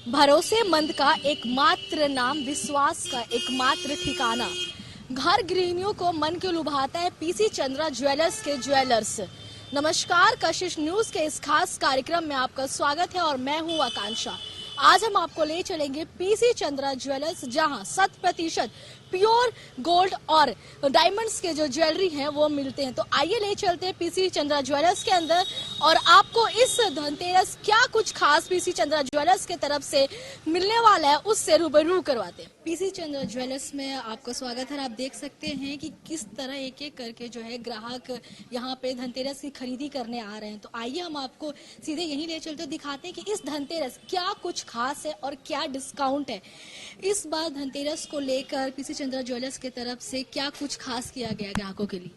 भरोसेमंद का एकमात्र नाम, विश्वास का एकमात्र ठिकाना। घर गृहिणियों को मन को लुभाता है पीसी चंद्रा ज्वेलर्स के ज्वेलर्स। नमस्कार, कशिश न्यूज के इस खास कार्यक्रम में आपका स्वागत है और मैं हूं आकांक्षा। आज हम आपको ले चलेंगे पीसी चंद्रा ज्वेलर्स, जहां 100% प्योर गोल्ड और डायमंड्स के जो ज्वेलरी हैं वो मिलते हैं। तो आइए ले चलते हैं पीसी चंद्रा ज्वेलर्स के अंदर और आपको इस धनतेरस क्या कुछ खास पीसी चंद्रा ज्वेलर्स के तरफ से मिलने वाला है उससे रूबरू करवाते हैं। पीसी चंद्रा ज्वेलर्स में आपका स्वागत है। आप देख सकते हैं कि किस तरह एक एक करके जो है ग्राहक यहाँ पे धनतेरस की खरीदी करने आ रहे हैं। तो आइए हम आपको सीधे यहीं ले चलते दिखाते हैं कि इस धनतेरस क्या कुछ खास है और क्या डिस्काउंट है। इस बार धनतेरस को लेकर पीसी चंद्रा ज्वेलर्स की तरफ से क्या कुछ खास किया गया ग्राहकों के लिए?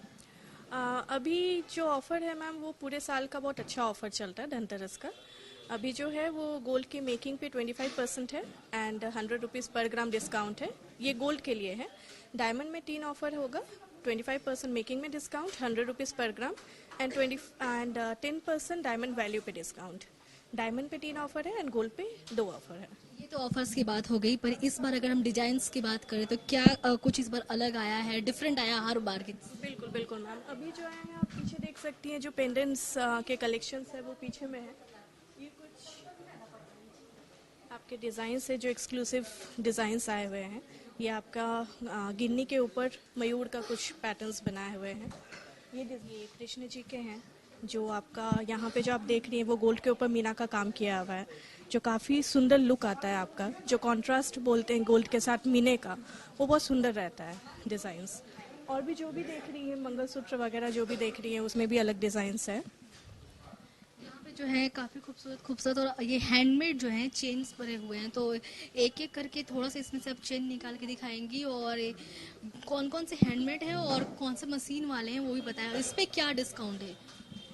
अभी जो ऑफ़र है मैम, वो पूरे साल का बहुत अच्छा ऑफ़र चल रहा है धनतेरस का। अभी जो है वो गोल्ड की मेकिंग पे 25% है एंड 100 रुपीज़ पर ग्राम डिस्काउंट है। ये गोल्ड के लिए है। डायमंड में 3 ऑफ़र होगा, 25% मेकिंग में डिस्काउंट, 100 रुपीज़ पर ग्राम एंड 10% डायमंड वैल्यू पे डिस्काउंट। डायमंड पे 3 ऑफ़र है एंड गोल्ड पे 2 ऑफ़र है। ये तो ऑफर्स की बात हो गई, पर इस बार अगर हम डिजाइन्स की बात करें तो क्या कुछ इस बार अलग आया है, डिफरेंट आया हर बार की? बिल्कुल बिल्कुल मैम, अभी जो आए हैं आप पीछे देख सकती हैं, जो पेंडेंट्स के कलेक्शंस है वो पीछे में है। ये कुछ आपके डिज़ाइंस है जो एक्सक्लूसिव डिज़ाइंस आए हुए हैं। ये आपका गिन्नी के ऊपर मयूर का कुछ पैटर्न्स बनाए हुए हैं। ये कृष्ण जी के हैं, जो आपका यहाँ पे जो आप देख रही हैं वो गोल्ड के ऊपर मीना का काम किया हुआ है, जो काफ़ी सुंदर लुक आता है आपका। जो कॉन्ट्रास्ट बोलते हैं गोल्ड के साथ मीने का, वो बहुत सुंदर रहता है डिज़ाइंस। और भी जो भी देख रही है मंगलसूत्र वगैरह जो भी देख रही है उसमें भी अलग डिज़ाइंस है। यहाँ पे जो है काफी खूबसूरत खूबसूरत और ये हैंडमेड जो है चेन्स भरे हुए हैं। तो एक एक करके थोड़ा सा इसमें से आप चेन निकाल के दिखाएंगी और कौन कौन से हैंडमेड है और कौन से मशीन वाले हैं वो भी बताएं। इस पे क्या डिस्काउंट है?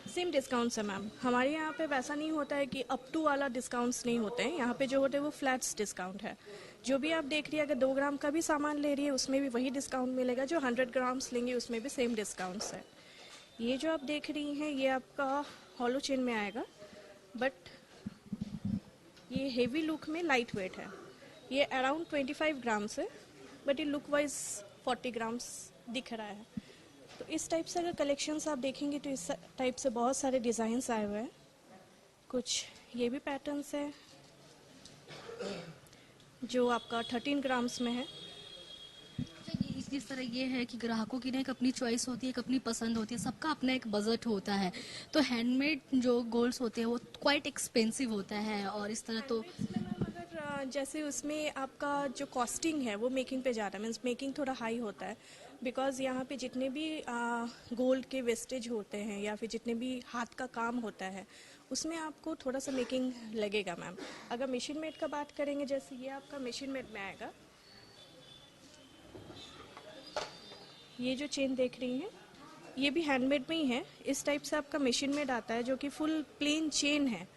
सेम डिस्काउंट्स है मैम। हमारे यहाँ पे वैसा नहीं होता है कि अप टू वाला डिस्काउंट्स नहीं होते हैं। यहाँ पे जो होते हैं वो फ्लैट्स डिस्काउंट है। जो भी आप देख रही है, अगर 2 ग्राम का भी सामान ले रही है उसमें भी वही डिस्काउंट मिलेगा। जो 100 ग्राम्स लेंगे उसमें भी सेम डिस्काउंट्स है। ये जो आप देख रही हैं ये आपका हॉलो चेन में आएगा, बट ये हेवी लुक में लाइट वेट है। ये अराउंड 25 ग्राम्स है, बट ये लुक वाइज 40 ग्राम्स दिख रहा है। तो इस टाइप से अगर कलेक्शंस आप देखेंगे तो इस टाइप से बहुत सारे डिज़ाइंस आए हुए हैं। कुछ ये भी पैटर्न्स है जो आपका 13 ग्राम्स में है। जिस तरह ये है कि ग्राहकों की ना एक अपनी चॉइस होती है, एक अपनी पसंद होती है, सबका अपना एक बजट होता है। तो हैंडमेड जो गोल्ड्स होते हैं वो क्वाइट एक्सपेंसिव होता है और इस तरह तो अगर जैसे उसमें आपका जो कॉस्टिंग है वो मेकिंग पे ज़्यादा, मीन्स मेकिंग थोड़ा हाई होता है। बिकॉज यहाँ पे जितने भी गोल्ड के वेस्टेज होते हैं या फिर जितने भी हाथ का काम होता है उसमें आपको थोड़ा सा मेकिंग लगेगा मैम। अगर मशीन मेड का बात करेंगे, जैसे ये आपका मशीन मेड में आएगा। ये जो चेन देख रही हैं ये भी हैंडमेड में ही है। इस टाइप से आपका मशीन मेड आता है जो कि फुल प्लेन चेन है।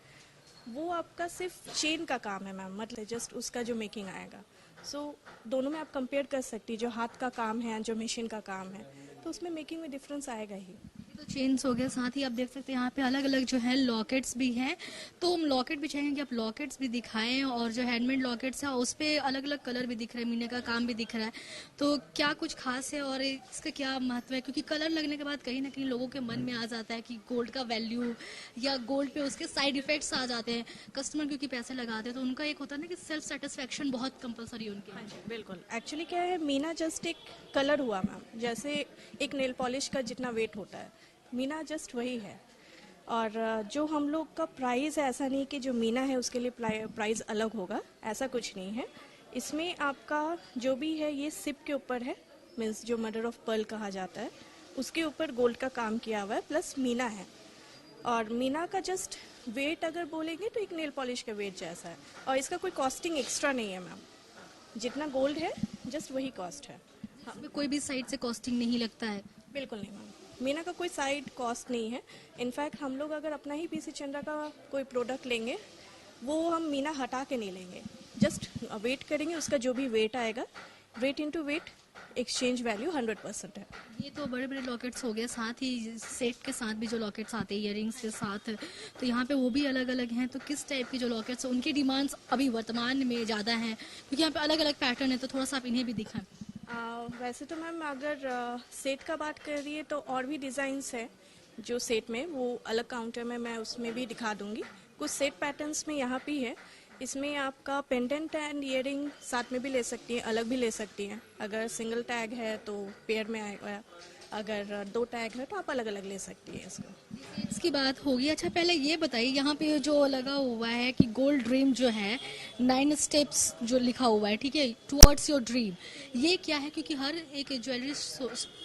वो आपका सिर्फ चेन का काम है मैम, मतलब जस्ट उसका जो मेकिंग आएगा। सो दोनों में आप कंपेयर कर सकती है, जो हाथ का काम है जो मशीन का काम है, तो उसमें मेकिंग में डिफरेंस आएगा ही। तो चेन्स हो गया, साथ ही आप देख सकते हैं यहाँ पे अलग अलग जो है लॉकेट्स भी हैं। तो हम लॉकेट भी चाहेंगे कि आप लॉकेट्स भी दिखाएं और जो हैंडमेड लॉकेट्स है उस पे अलग अलग कलर भी दिख रहे हैं, मीने का काम भी दिख रहा है। तो क्या कुछ खास है और इसका क्या महत्व है? क्योंकि कलर लगने के बाद कहीं ना कहीं लोगों के मन में आ जाता है कि गोल्ड का वैल्यू या गोल्ड पे उसके साइड इफेक्ट्स आ जाते हैं। कस्टमर क्योंकि पैसे लगाते हैं तो उनका एक होता है ना कि सेल्फ सेटिस्फेक्शन बहुत कंपलसरी है उनके। हाँ जी बिल्कुल। एक्चुअली क्या है, मीना जस्ट एक कलर हुआ मैम, जैसे एक नेल पॉलिश का जितना वेट होता है मीना जस्ट वही है। और जो हम लोग का प्राइस है, ऐसा नहीं कि जो मीना है उसके लिए प्राइस अलग होगा, ऐसा कुछ नहीं है। इसमें आपका जो भी है ये सिप के ऊपर है, मीन्स जो मदर ऑफ पर्ल कहा जाता है उसके ऊपर गोल्ड का काम किया हुआ है, प्लस मीना है। और मीना का जस्ट वेट अगर बोलेंगे तो एक नेल पॉलिश का वेट जैसा है। और इसका कोई कॉस्टिंग एक्स्ट्रा नहीं है मैम, जितना गोल्ड है जस्ट वही कॉस्ट है। इसमें कोई भी साइड से कॉस्टिंग नहीं लगता है? बिल्कुल नहीं मैम, मीना का कोई साइड कॉस्ट नहीं है। इनफैक्ट हम लोग अगर अपना ही पीसी चंद्रा का कोई प्रोडक्ट लेंगे वो हम मीना हटा के नहीं लेंगे, जस्ट वेट करेंगे, उसका जो भी वेट आएगा weight into wait exchange value 100% है। ये तो बड़े बड़े लॉकेट्स हो गए, साथ ही सेट के साथ भी जो लॉकेट्स आते हैं इयररिंग्स के साथ, तो यहाँ पे वो भी अलग अलग हैं। तो किस टाइप की जो लॉकेट्स हैं उनकी डिमांड्स अभी वर्तमान में ज़्यादा हैं, क्योंकि यहाँ पे अलग अलग पैटर्न है, तो थोड़ा सा आप इन्हें भी दिखाएं। वैसे तो मैम अगर सेट का बात कर रही है तो और भी डिज़ाइंस है जो सेट में, वो अलग काउंटर में मैं उसमें भी दिखा दूंगी। कुछ सेट पैटर्न्स में यहाँ भी है। इसमें आपका पेंडेंट एंड इयरिंग साथ में भी ले सकती हैं, अलग भी ले सकती हैं। अगर सिंगल टैग है तो पेयर में आएगा, अगर 2 टैग है तो आप अलग अलग ले सकती हैं इसको। इसकी बात होगी। अच्छा, पहले ये बताइए, यहाँ पे जो लगा हुआ है कि गोल्ड ड्रीम जो है 9 स्टेप्स जो लिखा हुआ है, ठीक है, टुवर्ड्स योर ड्रीम, ये क्या है? क्योंकि हर एक ज्वेलरी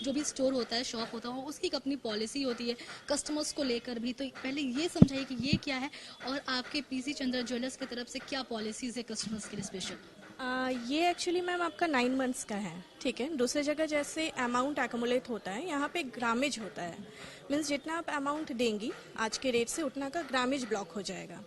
जो भी स्टोर होता है, शॉप होता है, उसकी एक अपनी पॉलिसी होती है कस्टमर्स को लेकर भी। तो पहले ये समझाइए कि ये क्या है और आपके पीसी चंद्रा ज्वेलर्स की तरफ से क्या पॉलिसीज है कस्टमर्स के लिए स्पेशल? ये एक्चुअली मैम आपका 9 मंथ्स का है, ठीक है। दूसरी जगह जैसे अमाउंट एक्यूमुलेट होता है, यहाँ पे ग्रामेज होता है। मीन्स जितना आप अमाउंट देंगी आज के रेट से उतना का ग्रामेज ब्लॉक हो जाएगा।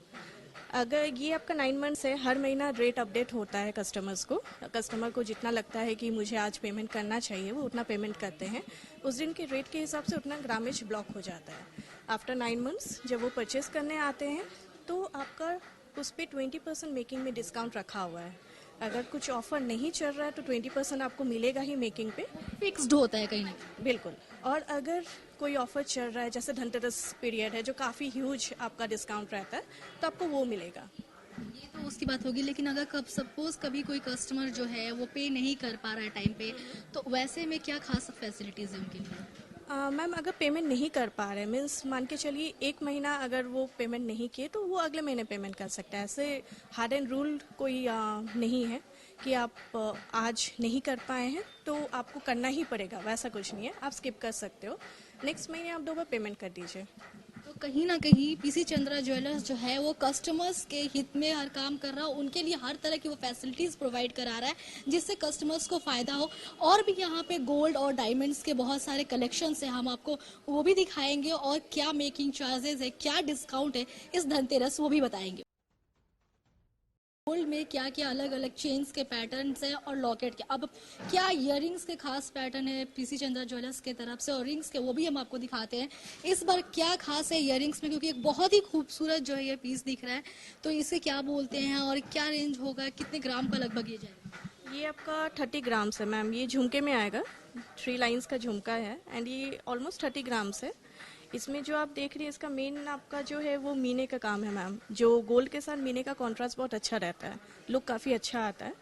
अगर ये आपका 9 मंथ्स है, हर महीना रेट अपडेट होता है कस्टमर्स को। कस्टमर को जितना लगता है कि मुझे आज पेमेंट करना चाहिए वो उतना पेमेंट करते हैं। उस दिन के रेट के हिसाब से उतना ग्रामेज ब्लॉक हो जाता है। आफ्टर 9 मंथ्स जब वो परचेस करने आते हैं तो आपका उस पर 20% मेकिंग में डिस्काउंट रखा हुआ है। अगर कुछ ऑफर नहीं चल रहा है तो 20% आपको मिलेगा ही मेकिंग पे, फिक्स्ड होता है कहीं ना कहीं। बिल्कुल। और अगर कोई ऑफर चल रहा है, जैसे धनतेरस पीरियड है जो काफ़ी ह्यूज आपका डिस्काउंट रहता है, तो आपको वो मिलेगा। ये तो उसकी बात होगी, लेकिन अगर कब सपोज कभी कोई कस्टमर जो है वो पे नहीं कर पा रहा है टाइम पे, तो वैसे में क्या खास फैसिलिटीज है उनके लिए? मैम अगर पेमेंट नहीं कर पा रहे, मीन्स मान के चलिए 1 महीना अगर वो पेमेंट नहीं किए तो वो अगले महीने पेमेंट कर सकता है। ऐसे हार्ड एंड रूल कोई नहीं है कि आप आज नहीं कर पाए हैं तो आपको करना ही पड़ेगा, वैसा कुछ नहीं है। आप स्किप कर सकते हो, नेक्स्ट महीने आप 2 बार पेमेंट कर दीजिए। तो कहीं ना कहीं पीसी चंद्रा ज्वेलर्स जो है वो कस्टमर्स के हित में हर काम कर रहा है, उनके लिए हर तरह की वो फैसिलिटीज प्रोवाइड करा रहा है जिससे कस्टमर्स को फायदा हो। और भी यहाँ पे गोल्ड और डायमंड्स के बहुत सारे कलेक्शंस है, हम आपको वो भी दिखाएंगे, और क्या मेकिंग चार्जेस है, क्या डिस्काउंट है इस धनतेरस, वो भी बताएंगे। गोल्ड में क्या क्या अलग अलग चेन्स के पैटर्न्स हैं और लॉकेट के। अब क्या इयररिंग्स के खास पैटर्न है पीसी चंद्रा ज्वेलर्स के तरफ से, और रिंग्स के वो भी हम आपको दिखाते हैं। इस बार क्या खास है इयररिंग्स में, क्योंकि एक बहुत ही खूबसूरत जो है ये पीस दिख रहा है, तो इसे क्या बोलते हैं और क्या रेंज होगा, कितने ग्राम का लगभग ये जाएगा? ये आपका 30 ग्राम्स है मैम। ये झुमके में आएगा, 3 लाइंस का झुमका है एंड ये ऑलमोस्ट 30 ग्राम्स है। इसमें जो आप देख रही है इसका मेन आपका जो है वो मीने का काम है मैम। जो गोल्ड के साथ मीने का कॉन्ट्रास्ट बहुत अच्छा रहता है, लुक काफ़ी अच्छा आता है।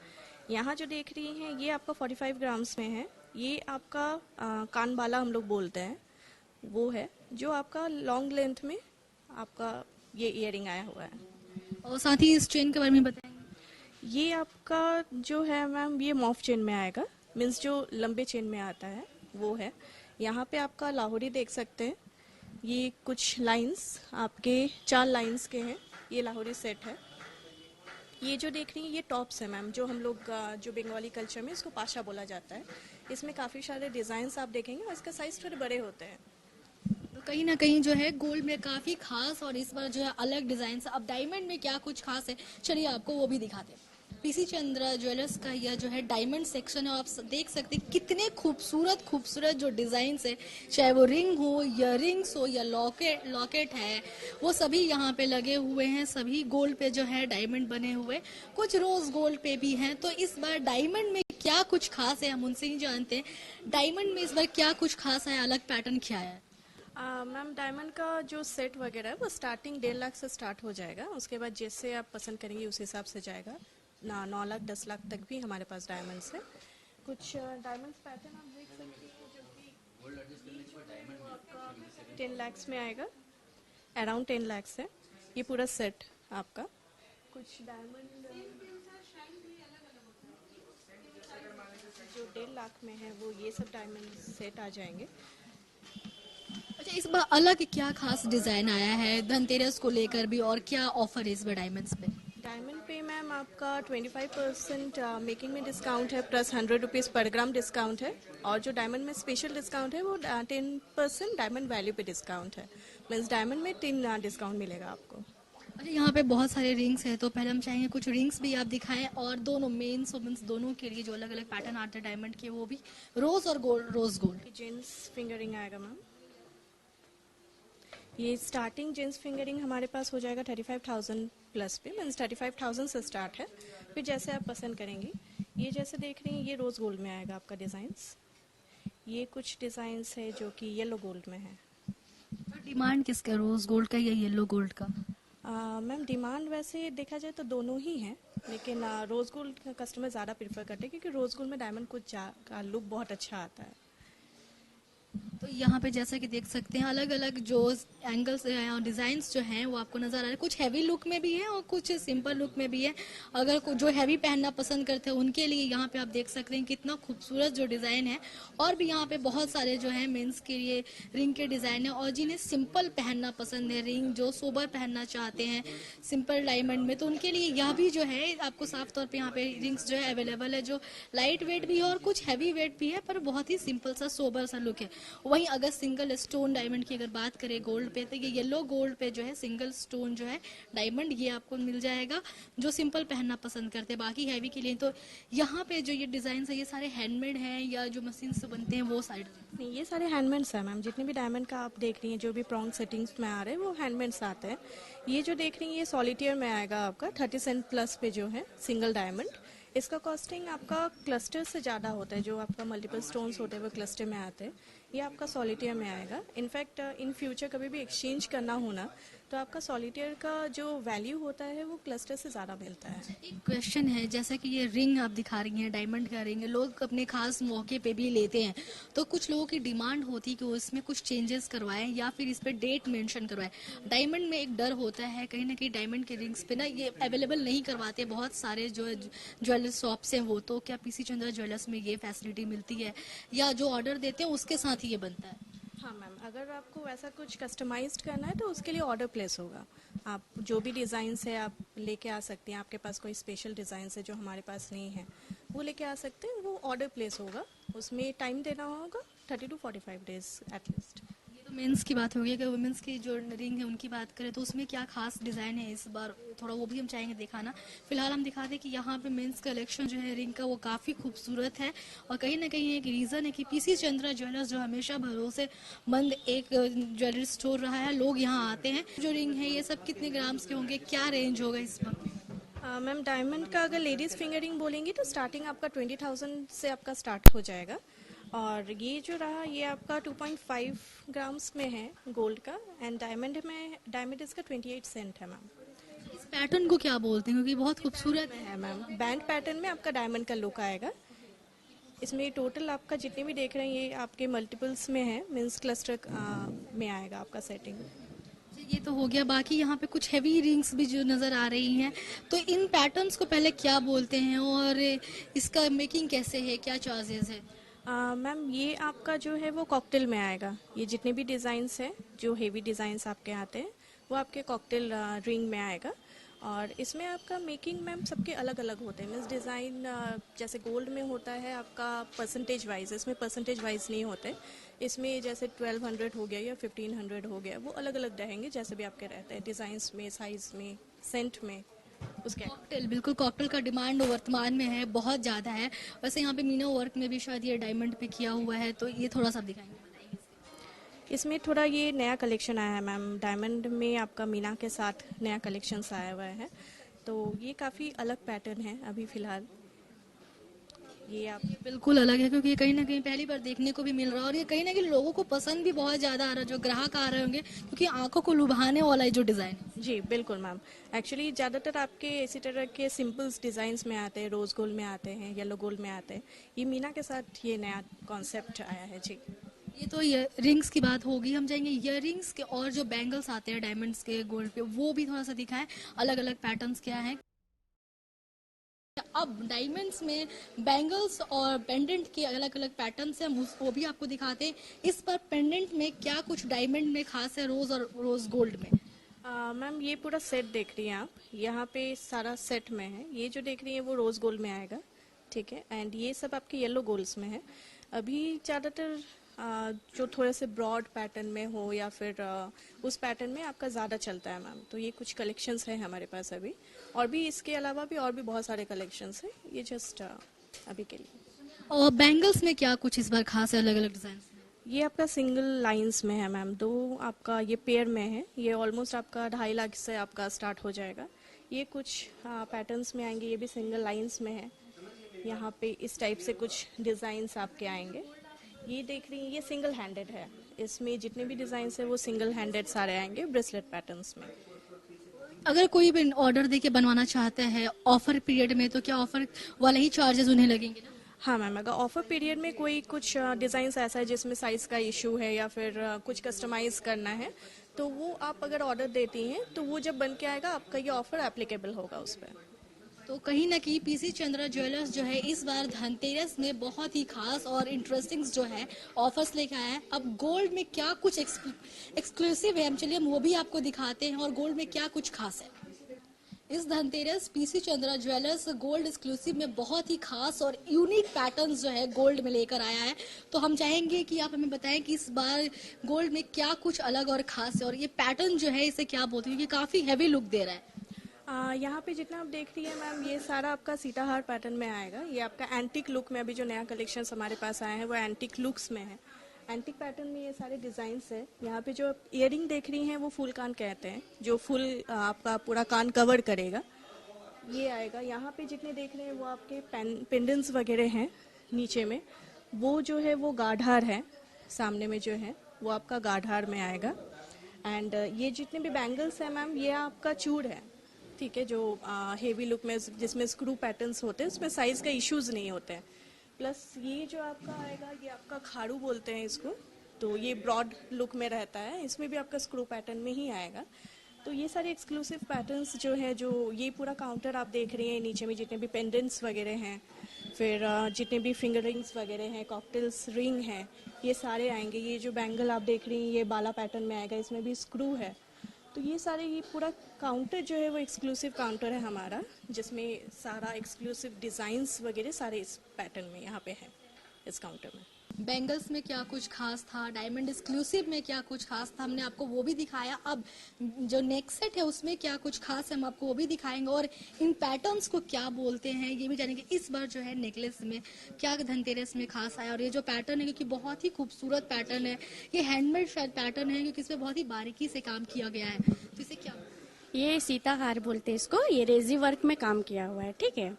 यहाँ जो देख रही हैं ये आपका 45 ग्राम्स में है। ये आपका कानबाला हम लोग बोलते हैं, वो है जो आपका लॉन्ग लेंथ में आपका ये इयरिंग आया हुआ है। और साथ ही इस चेन के बारे में बताएंगे। ये आपका जो है मैम ये मॉफ चेन में आएगा, मीन्स जो लंबे चेन में आता है वो है। यहाँ पे आपका लाहौरी देख सकते हैं, ये कुछ लाइंस आपके 4 लाइंस के हैं, ये लाहौरी सेट है। ये जो देख रही हैं ये टॉप्स है मैम, जो हम लोग जो बंगाली कल्चर में इसको पाशा बोला जाता है। इसमें काफ़ी सारे डिज़ाइंस आप देखेंगे और इसका साइज थोड़े बड़े होते हैं। तो कहीं ना कहीं जो है गोल्ड में काफी खास और इस बार जो है अलग डिजाइन। अब डायमंड में क्या कुछ खास है, चलिए आपको वो भी दिखाते हैं। पीसी चंद्रा ज्वेलर्स का यह जो है डायमंड सेक्शन है, आप देख सकते हैं कितने खूबसूरत खूबसूरत जो डिजाइन है, चाहे वो रिंग हो, इयररिंग्स हो या लॉकेट है, वो सभी यहाँ पे लगे हुए हैं। सभी गोल्ड पे जो है डायमंड बने हुए, कुछ रोज गोल्ड पे भी हैं। तो इस बार डायमंड में क्या कुछ खास है हम उनसे ही जानते हैं। डायमंड में इस बार क्या कुछ खास है, अलग पैटर्न क्या है? मैम डायमंड का जो सेट वगैरह है वो स्टार्टिंग 1.5 लाख से स्टार्ट हो जाएगा। उसके बाद जैसे आप पसंद करेंगे उस हिसाब से जाएगा। 9 लाख 10 लाख तक भी हमारे पास डायमंड्स है। कुछ डायमंड्स पैटर्न आप देख सकते हैं जो कि 10 लाख्स में आएगा, अराउंड 10 लाख्स है ये पूरा सेट आपका। कुछ डायमंड जो 1.5 लाख में है वो ये सब डायमंड सेट आ जाएंगे। अच्छा, इस बार अलग क्या खास डिजाइन आया है धनतेरस को लेकर भी, और क्या ऑफर है इस बार डायमंड्स पे? डायमंड पे मैम आपका 25% मेकिंग में डिस्काउंट है, प्लस 100 रुपीज़ पर ग्राम डिस्काउंट है। और जो डायमंड में स्पेशल डिस्काउंट है वो 10% डायमंड वैल्यू पे डिस्काउंट है। मीन्स डायमंड में 3 डिस्काउंट मिलेगा आपको। अच्छा, यहाँ पे बहुत सारे रिंग्स हैं, तो पहले हम चाहेंगे कुछ रिंग्स भी आप दिखाएं, और दोनों मेंस वुमेन्स दोनों के लिए जो अलग अलग पैटर्न आते हैं डायमंड के, वो भी रोज और gold, rose gold. Gents finger ring आएगा मैम। ये स्टार्टिंग जेंट्स फिंगरिंग हमारे पास हो जाएगा 35,000 प्लस पे, मीन्स 35,000 से स्टार्ट है। फिर जैसे आप पसंद करेंगी, ये जैसे देख रही हैं ये रोज़ गोल्ड में आएगा आपका डिज़ाइंस। ये कुछ डिज़ाइंस है जो कि येलो गोल्ड में है। तो डिमांड किसका, रोज गोल्ड का या येलो गोल्ड का? मैम डिमांड वैसे देखा जाए तो दोनों ही हैं, लेकिन रोज़ गोल्ड का कस्टमर ज़्यादा प्रेफर करते हैं क्योंकि रोज़ गोल्ड में डायमंड का लुक बहुत अच्छा आता है। तो यहाँ पे जैसा कि देख सकते हैं अलग अलग जो एंगल्स और डिजाइन्स जो हैं वो आपको नजर आ रहे हैं, कुछ हैवी लुक में भी है और कुछ सिंपल लुक में भी है। अगर जो हैवी पहनना पसंद करते हैं उनके लिए यहाँ पे आप देख सकते हैं कितना खूबसूरत जो डिजाइन है। और भी यहाँ पे बहुत सारे जो है मेंस के लिए रिंग के डिजाइन है, और जिन्हें सिंपल पहनना पसंद है, रिंग जो सोबर पहनना चाहते हैं सिंपल डायमंड में, तो उनके लिए यह भी जो है आपको साफ तौर पे यहाँ पे रिंग्स जो है अवेलेबल है, जो लाइट वेट भी है और कुछ हैवी वेट भी है, पर बहुत ही सिंपल सा सोबर सा लुक है। वहीं अगर सिंगल स्टोन डायमंड की अगर बात करें गोल्ड पे, तो ये येलो गोल्ड पे जो है सिंगल स्टोन जो है डायमंड ये आपको मिल जाएगा, जो सिंपल पहनना पसंद करते हैं। बाकी हैवी के लिए तो यहाँ पे जो ये डिजाइन है ये सारे हैंडमेड हैं या जो मशीन से बनते हैं वो साइड। नहीं, ये सारे हैंडमेड्स हैं मैम। जितने भी डायमंड का आप देख रही हैं, जो भी प्रॉन्ग सेटिंग्स में आ रहे हैं वो हैंडमेड्स आते हैं। ये जो देख रही हैं ये सॉलिटेयर में आएगा आपका 30 सेंट प्लस पे जो है सिंगल डायमंड। इसका कॉस्टिंग आपका क्लस्टर से ज़्यादा होता है, जो आपका मल्टीपल स्टोन्स होते हैं वो क्लस्टर में आते हैं। ये आपका सॉलिटेयर में आएगा। इनफैक्ट इन फ्यूचर कभी भी एक्सचेंज करना होना तो आपका सॉलिटेयर का जो वैल्यू होता है वो क्लस्टर से ज़्यादा मिलता है। एक क्वेश्चन है, जैसा कि ये रिंग आप दिखा रही हैं डायमंड का रिंग है, लोग अपने खास मौके पे भी लेते हैं, तो कुछ लोगों की डिमांड होती है कि वो इसमें कुछ चेंजेस करवाएं या फिर इस पे डेट मेंशन करवाएं। डायमंड में एक डर होता है कहीं ना कहीं डायमंड के रिंग्स पे ना ये अवेलेबल नहीं करवाते बहुत सारे जो ज्वेलर शॉप्स हैं वो, तो क्या पीसी चंद्रा ज्वेलर्स में ये फैसिलिटी मिलती है या जो ऑर्डर देते हैं उसके साथ ही ये बनता है? हाँ मैम, अगर आपको ऐसा कुछ कस्टमाइज्ड करना है तो उसके लिए ऑर्डर प्लेस होगा। आप जो भी डिज़ाइंस है आप लेके आ सकती हैं। आपके पास कोई स्पेशल डिज़ाइंस है जो हमारे पास नहीं है वो लेके आ सकते हैं। वो ऑर्डर प्लेस होगा, उसमें टाइम देना होगा 30 to 45 डेज एटलीस्ट। ये तो मेंस की बात होगी, अगर वुमेन्स की जो रिंग है उनकी बात करें तो उसमें क्या खास डिजाइन है इस बार, थोड़ा वो भी हम चाहेंगे दिखाना। फिलहाल हम दिखा दें कि यहाँ पे मेंस कलेक्शन जो है रिंग का वो काफी खूबसूरत है, और कहीं ना कहीं एक रीजन है कि पीसी चंद्रा ज्वेलर्स जो हमेशा भरोसेमंद एक ज्वेलरी स्टोर रहा है, लोग यहाँ आते हैं। जो रिंग है ये सब कितने ग्राम्स के होंगे, क्या रेंज होगा इस पर? मैम डायमंड का अगर लेडीज़ फिंगरिंग बोलेंगी तो स्टार्टिंग आपका 20,000 से आपका स्टार्ट हो जाएगा। और ये जो रहा ये आपका 2.5 ग्राम्स में है गोल्ड का, एंड डायमंड इसका 28 सेंट है मैम। इस पैटर्न को क्या बोलते हैं, क्योंकि बहुत खूबसूरत है। है मैम, बैंड पैटर्न में आपका डायमंड का लुक आएगा। इसमें टोटल आपका जितने भी देख रहे हैं ये आपके मल्टीपल्स में है, मीन्स क्लस्टर में आएगा आपका सेटिंग। ये तो हो गया, बाकी यहाँ पे कुछ हैवी रिंग्स भी जो नजर आ रही हैं, तो इन पैटर्न्स को पहले क्या बोलते हैं और इसका मेकिंग कैसे है, क्या चार्जेस है? मैम ये आपका जो है वो कॉकटेल में आएगा। ये जितने भी डिज़ाइंस हैं जो हेवी डिज़ाइंस आपके आते हैं वो आपके कॉकटेल रिंग में आएगा। और इसमें आपका मेकिंग मैम सबके अलग अलग होते हैं। मीन्स डिज़ाइन जैसे गोल्ड में होता है आपका परसेंटेज वाइज, इसमें परसेंटेज वाइज नहीं होते। इसमें जैसे 1200 हो गया या 1500 हो गया, वो अलग अलग रहेंगे जैसे भी आपके रहते हैं डिज़ाइंस में, साइज में, सेंट में। उसके कॉकटेल, बिल्कुल कॉकटेल का डिमांड वर्तमान में है, बहुत ज़्यादा है। वैसे यहाँ पे मीना वर्क में भी शायद ये डायमंड पे किया हुआ है, तो ये थोड़ा सा आप दिखाएंगे? इसमें थोड़ा ये नया कलेक्शन आया है मैम, डायमंड में आपका मीना के साथ नया कलेक्शंस आया हुआ है। तो ये काफ़ी अलग पैटर्न है अभी फ़िलहाल। ये आप ये बिल्कुल अलग है, क्योंकि ये कहीं ना कहीं पहली बार देखने को भी मिल रहा है, और ये कहीं ना कहीं लोगों को पसंद भी बहुत ज़्यादा आ रहा है, जो ग्राहक आ रहे होंगे, क्योंकि आंखों को लुभाने वाला है जो डिज़ाइन। जी बिल्कुल मैम। एक्चुअली ज़्यादातर आपके इसी तरह के सिंपल्स डिज़ाइंस में आते हैं, रोज़ गोल्ड में आते हैं, येलो गोल्ड में आते हैं। ये मीना के साथ ये नया कॉन्सेप्ट आया है जी। ये तो ईयर रिंग्स की बात होगी, हम जाएंगे ईयर रिंग्स के, और जो बैंगल्स आते हैं डायमंड्स के गोल्ड पे वो भी थोड़ा सा दिखाएं, अलग अलग पैटर्न्स क्या हैं। अब डायमंड्स में बैंगल्स और पेंडेंट के अलग अलग पैटर्न्स हैं, वो भी आपको दिखाते हैं। इस पर पेंडेंट में क्या कुछ डायमंड में खास है रोज और रोज गोल्ड में? मैम ये पूरा सेट देख रही हैं आप, यहाँ पे सारा सेट में है। ये जो देख रही हैं वो रोज़ गोल्ड में आएगा, ठीक है। एंड ये सब आपके येलो गोल्ड्स में है। अभी ज़्यादातर जो थोड़े से ब्रॉड पैटर्न में हो या फिर उस पैटर्न में आपका ज़्यादा चलता है मैम। तो ये कुछ कलेक्शंस हैं हमारे पास अभी, और भी इसके अलावा भी और भी बहुत सारे कलेक्शंस हैं, ये जस्ट अभी के लिए। और बैंगल्स में क्या कुछ इस बार खास है अलग अलग डिजाइन? ये आपका सिंगल लाइंस में है मैम, दो आपका ये पेयर में है, ये ऑलमोस्ट आपका 2.5 लाख से आपका स्टार्ट हो जाएगा। ये कुछ पैटर्न्स में आएंगे, ये भी सिंगल लाइंस में है। यहाँ पे इस टाइप से कुछ डिज़ाइंस आपके आएंगे। ये देख रही हैं, ये सिंगल हैंडेड है, इसमें जितने भी डिज़ाइंस है वो सिंगल हैंडेड सारे आएंगे ब्रेसलेट पैटर्न्स में। अगर कोई भी ऑर्डर देके बनवाना चाहता है ऑफर पीरियड में, तो क्या ऑफर वाले ही चार्जेस उन्हें लगेंगे ना? हाँ मैम, अगर ऑफर पीरियड में कोई कुछ डिज़ाइंस ऐसा है जिसमें साइज़ का इशू है या फिर कुछ कस्टमाइज़ करना है, तो वो आप अगर ऑर्डर देती हैं तो वो जब बन के आएगा आपका ये ऑफर एप्लीकेबल होगा उस पर। तो कहीं ना कहीं पीसी चंद्रा ज्वेलर्स जो है इस बार धनतेरस में बहुत ही खास और इंटरेस्टिंग जो है ऑफर्स लेके आया है। अब गोल्ड में क्या कुछ एक्सक्लूसिव है, हम चलिए हम वो भी आपको दिखाते हैं, और गोल्ड में क्या कुछ खास है। इस Dhanteras PC Chandra jewellers gold exclusive में बहुत ही खास और यूनिक पैटर्न्स जो है गोल्ड में लेकर आया है। तो हम चाहेंगे कि आप हमें बताएं कि इस बार गोल्ड में क्या कुछ अलग और खास है, और ये पैटर्न जो है इसे क्या बोलते हैं, क्योंकि काफी हैवी लुक दे रहा है। यहाँ पे जितना आप देख रही है मैम, ये सारा आपका सीताहार पैटर्न में आएगा। ये आपका एंटिक लुक में अभी जो नया कलेक्शंस हमारे पास आए हैं वो एंटिक लुक्स में है। एंटिक पैटर्न में ये सारे डिजाइन्स है। यहाँ पे जो इयरिंग देख रही हैं वो फुल कान कहते हैं, जो फुल आपका पूरा कान कवर करेगा, ये आएगा। यहाँ पे जितने देख रहे हैं वो आपके पेंडेंट्स वगैरह हैं नीचे में, वो जो है वो गाढ़ार है। सामने में जो है वो आपका गाढ़ार में आएगा। एंड ये जितने भी बैंगल्स हैं मैम, ये आपका चूड़ है, ठीक है, जो हेवी लुक में जिसमें स्क्रू पैटर्न्स होते हैं उसमें साइज का इश्यूज नहीं होते हैं। प्लस ये जो आपका आएगा, ये आपका खाड़ू बोलते हैं इसको, तो ये ब्रॉड लुक में रहता है, इसमें भी आपका स्क्रू पैटर्न में ही आएगा। तो ये सारे एक्सक्लूसिव पैटर्न्स जो है, जो ये पूरा काउंटर आप देख रहे हैं, नीचे में जितने भी पेंडेंट्स वगैरह हैं, फिर जितने भी फिंगर रिंग्स वगैरह हैं, कॉकटेल्स रिंग हैं, ये सारे आएंगे। ये जो बैंगल आप देख रही हैं ये बाला पैटर्न में आएगा, इसमें भी स्क्रू है। तो ये सारे, ये पूरा काउंटर जो है वो एक्सक्लूसिव काउंटर है हमारा, जिसमें सारा एक्सक्लूसिव डिज़ाइंस वगैरह सारे इस पैटर्न में यहाँ पे है इस काउंटर में। बैंगल्स में क्या कुछ खास था, डायमंड एक्सक्लूसिव में क्या कुछ खास था, हमने आपको वो भी दिखाया। अब जो नेक्स्ट सेट है उसमें क्या कुछ खास है हम आपको वो भी दिखाएंगे, और इन पैटर्न्स को क्या बोलते हैं ये भी जानेंगे। इस बार जो है नेकलेस में क्या धनतेरस में खास आया, और ये जो पैटर्न है क्योंकि बहुत ही खूबसूरत पैटर्न है, ये हैंडमेड पैटर्न है क्योंकि इसमें बहुत ही बारीकी से काम किया गया है। तो इसे क्या, ये सीताहार बोलते हैं इसको, ये रेजी वर्क में काम किया हुआ है, ठीक है।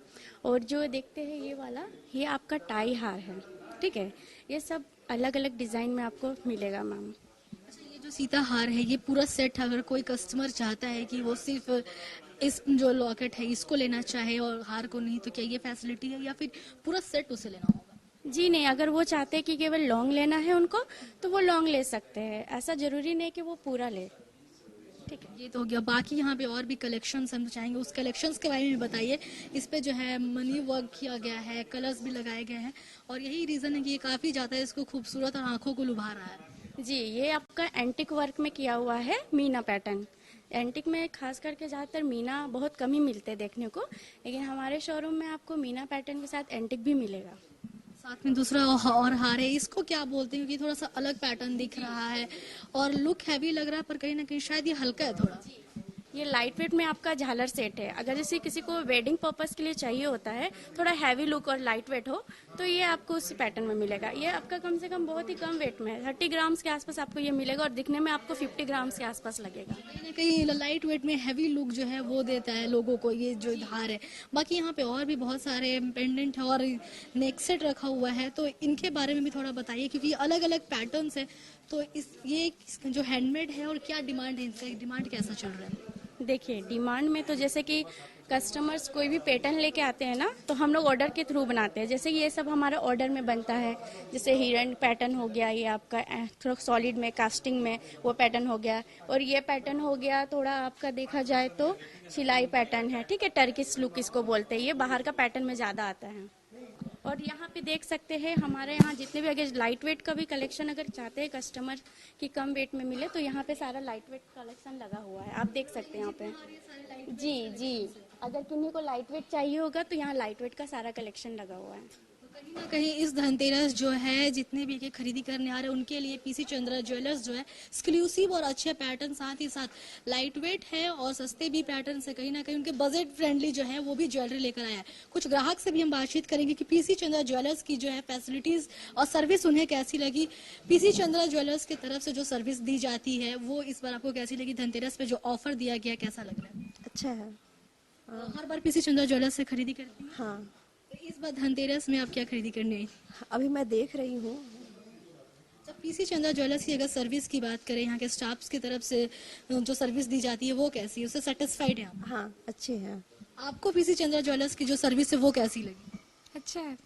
और जो देखते हैं ये वाला, ये आपका टाई हार है, ठीक है। ये सब अलग अलग डिजाइन में आपको मिलेगा मैम। अच्छा ये जो सीता हार है ये पूरा सेट, अगर कोई कस्टमर चाहता है कि वो सिर्फ इस जो लॉकेट है इसको लेना चाहे और हार को नहीं, तो क्या ये फैसिलिटी है या फिर पूरा सेट उसे लेना होगा? जी नहीं, अगर वो चाहते हैं कि केवल लॉन्ग लेना है उनको, तो वो लॉन्ग ले सकते हैं, ऐसा जरूरी नहीं कि वो पूरा ले, ठीक है। ये तो हो गया। बाकी यहाँ पे और भी कलेक्शंस हम चाहेंगे उस कलेक्शंस के बारे में बताइए। इस पे जो है मनी वर्क किया गया है, कलर्स भी लगाए गए हैं, और यही रीजन है कि ये काफी ज्यादा इसको खूबसूरत और आंखों को लुभा रहा है। जी, ये आपका एंटिक वर्क में किया हुआ है, मीना पैटर्न। एंटिक में खास करके ज़्यादातर मीना बहुत कम ही मिलते हैं देखने को, लेकिन हमारे शोरूम में आपको मीना पैटर्न के साथ एंटिक भी मिलेगा। साथ में दूसरा और हार है, इसको क्या बोलते हैं, क्योंकि थोड़ा सा अलग पैटर्न दिख रहा है और लुक हैवी लग रहा है, पर कहीं ना कहीं शायद ये हल्का है थोड़ा। ये लाइट वेट में आपका झालर सेट है। अगर जैसे किसी को वेडिंग पर्पस के लिए चाहिए होता है थोड़ा हैवी लुक और लाइट वेट हो, तो ये आपको उस पैटर्न में मिलेगा। ये आपका कम से कम बहुत ही कम वेट में है, 30 ग्राम्स के आसपास आपको ये मिलेगा, और दिखने में आपको 50 ग्राम्स के आसपास लगेगा। कहीं ना कहीं लाइट वेट में हैवी लुक जो है वो देता है लोगों को ये जो धार है। बाकी यहाँ पे और भी बहुत सारे पेंडेंट है और नेक सेट रखा हुआ है, तो इनके बारे में भी थोड़ा बताइए, क्योंकि अलग अलग पैटर्न्स है। तो ये जो हैंडमेड है और क्या डिमांड है, इसका डिमांड कैसा चल रहा है? देखिए, डिमांड में तो जैसे कि कस्टमर्स कोई भी पैटर्न लेके आते हैं ना, तो हम लोग ऑर्डर के थ्रू बनाते हैं। जैसे ये सब हमारा ऑर्डर में बनता है, जैसे हिरन पैटर्न हो गया, ये आपका थोड़ा सॉलिड में कास्टिंग में वो पैटर्न हो गया, और ये पैटर्न हो गया थोड़ा आपका देखा जाए तो सिलाई पैटर्न है, ठीक है, टर्किश लुक इसको बोलते हैं। ये बाहर का पैटर्न में ज़्यादा आता है। और यहाँ पे देख सकते हैं हमारे यहाँ जितने भी, अगर लाइट वेट का भी कलेक्शन अगर चाहते हैं कस्टमर कि कम वेट में मिले, तो यहाँ पे सारा लाइट वेट कलेक्शन लगा हुआ है, आप देख सकते हैं यहाँ पे। जी जी, अगर किन्हीं को लाइट वेट चाहिए होगा तो यहाँ लाइट वेट का सारा कलेक्शन लगा हुआ है। कहीं ना कहीं इस धनतेरस जो है जितने भी के खरीदी करने आ रहे हैं उनके लिए पीसी चंद्रा ज्वेलर्स जो है एक्सक्लूसिव और अच्छे पैटर्न साथ ही साथ लाइट वेट है और सस्ते भी पैटर्न से कहीं ना कहीं उनके बजट फ्रेंडली जो है वो भी ज्वेलरी लेकर आया है। कुछ ग्राहक से भी हम बातचीत करेंगे कि पीसी चंद्रा ज्वेलर्स की जो है फैसिलिटीज और सर्विस उन्हें कैसी लगी। पीसी चंद्रा ज्वेलर्स की तरफ से जो सर्विस दी जाती है वो इस बार आपको कैसी लगी, धनतेरस पे जो ऑफर दिया गया कैसा लग रहा है? अच्छा है। हर बार पीसी चंद्रा ज्वेलर्स से खरीदी करती है, हाँ, तो इस बार धनतेरस में आप क्या खरीदी करने आई? अभी मैं देख रही हूँ। जब पीसी चंद्रा ज्वेलर्स की अगर सर्विस की बात करें, यहाँ के स्टाफ्स की तरफ से जो सर्विस दी जाती है वो कैसी है, उससे सेटिस्फाइड है आप? हाँ, अच्छी है। आपको पीसी चंद्रा ज्वेलर्स की जो सर्विस है वो कैसी लगी? अच्छा है।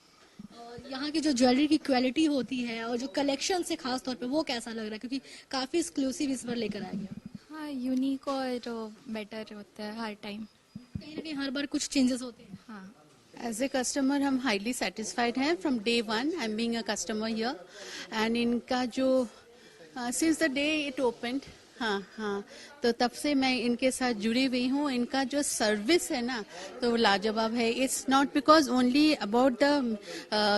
और यहाँ की जो ज्वेलरी की क्वालिटी होती है और जो कलेक्शन से खास तौर पे वो कैसा लग रहा है, क्योंकि काफी एक्सक्लूसिव इस बार लेकर आ गया। हाँ, यूनिक और बेटर होता है हर टाइम। कहीं ना कहीं हर बार कुछ चेंजेस होते हैं। हाँ, एज ए कस्टमर हम हाईली सेटिस्फाइड हैं from day one. I am being a customer here and इनका जो since the day it opened, हाँ, तो तब से मैं इनके साथ जुड़ी हुई हूँ। इनका जो सर्विस है ना तो वो लाजवाब है। It's not because only about the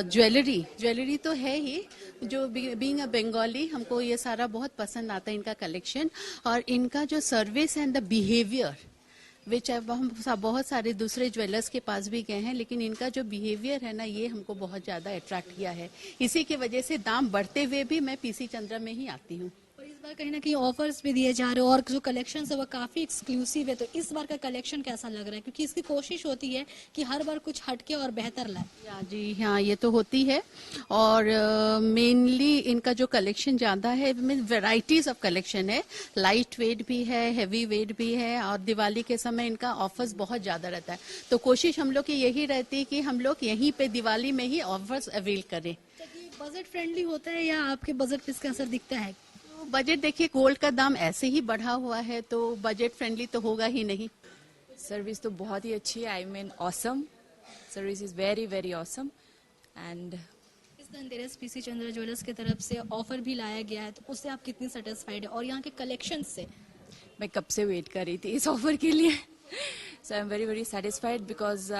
jewellery तो है ही, जो बीइंग अ बंगाली हमको ये सारा बहुत पसंद आता है इनका कलेक्शन, और इनका जो सर्विस एंड द बिहेवियर विच हम बहुत सारे दूसरे ज्वेलर्स के पास भी गए हैं, लेकिन इनका जो बिहेवियर है ना ये हमको बहुत ज़्यादा अट्रैक्ट किया है। इसी की वजह से दाम बढ़ते हुए भी मैं पीसी चंद्रा में ही आती हूँ। और इस बार कहीं ना कहीं ऑफर्स भी दिए जा रहे हैं और जो कलेक्शन है वो काफी एक्सक्लूसिव है, तो इस बार का कलेक्शन कैसा लग रहा है? क्योंकि इसकी कोशिश होती है कि हर बार कुछ हटके और बेहतर लाए। या जी हाँ, ये तो होती है। और मेनली इनका जो कलेक्शन ज़्यादा है, मीन वेराइटीज ऑफ कलेक्शन है। लाइट वेट भी है, हैवी वेट भी है, और दिवाली के समय इनका ऑफर्स बहुत ज़्यादा रहता है। तो कोशिश हम लोग की यही रहती है कि हम लोग यहीं पे दिवाली में ही ऑफर्स अवेल करें। बजट फ्रेंडली होता है या आपके बजट पे इसका असर दिखता है? तो बजट देखिए, गोल्ड का दाम ऐसे ही बढ़ा हुआ है तो बजट फ्रेंडली तो होगा ही नहीं। सर्विस तो बहुत ही अच्छी है। I mean awesome service is very very awesome. And इस धनतेरस पीसी चंद्रा ज्वेलर्स की तरफ से ऑफर भी लाया गया है, तो उससे आप कितनी सेटिस्फाइड है? और यहाँ के कलेक्शन से? मैं कब से वेट कर रही थी इस ऑफर के लिए। So I am very very satisfied because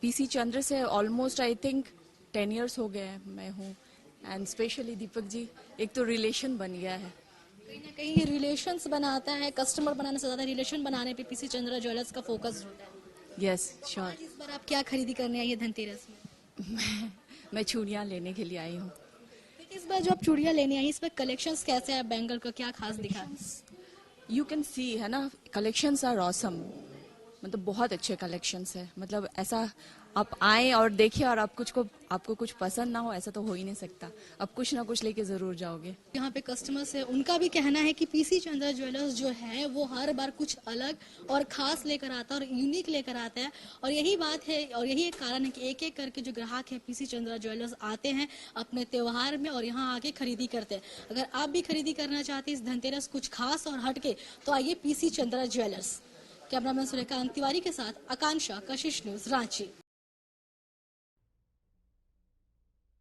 PC Chandra से ऑलमोस्ट आई थिंक 10 years हो गए हैं मैं हूँ। एंड स्पेशली दीपक जी, एक तो रिलेशन बन गया है। कहीं ना कहीं रिलेशंस बनाता है, कस्टमर बनाने से ज्यादा रिलेशन बनाने पे पीसी चंद्रा ज्वेलर्स का फोकस होता है। Yes sure. आज इस बार आप क्या खरीदी करने आई है धनतेरस में? मैं चूड़ियाँ लेने के लिए आई हूँ। इस बार जो आप चूड़ियाँ लेने आई इस पर कलेक्शंस कैसे है? बैंगल का क्या खास दिखा है? यू कैन सी है ना, कलेक्शंस आर ऑसम। मतलब बहुत अच्छे कलेक्शंस है। मतलब ऐसा आप आए और देखिए और आपको कुछ पसंद ना हो, ऐसा तो हो ही नहीं सकता। अब कुछ ना कुछ लेके जरूर जाओगे। यहाँ पे कस्टमर्स है, उनका भी कहना है कि पीसी चंद्रा ज्वेलर्स जो है वो हर बार कुछ अलग और खास लेकर आता है और यूनिक लेकर आता है। और यही बात है और यही एक कारण है कि एक एक करके जो ग्राहक है पीसी चंद्रा ज्वेलर्स आते हैं अपने त्योहार में और यहाँ आके खरीदी करते हैं। अगर आप भी खरीदी करना चाहते हैं इस धनतेरस कुछ खास और हटके, तो आइए PC Chandra jewellers. Cameraman Suryakant Tiwari के साथ आकांक्षा, कशिश न्यूज, रांची।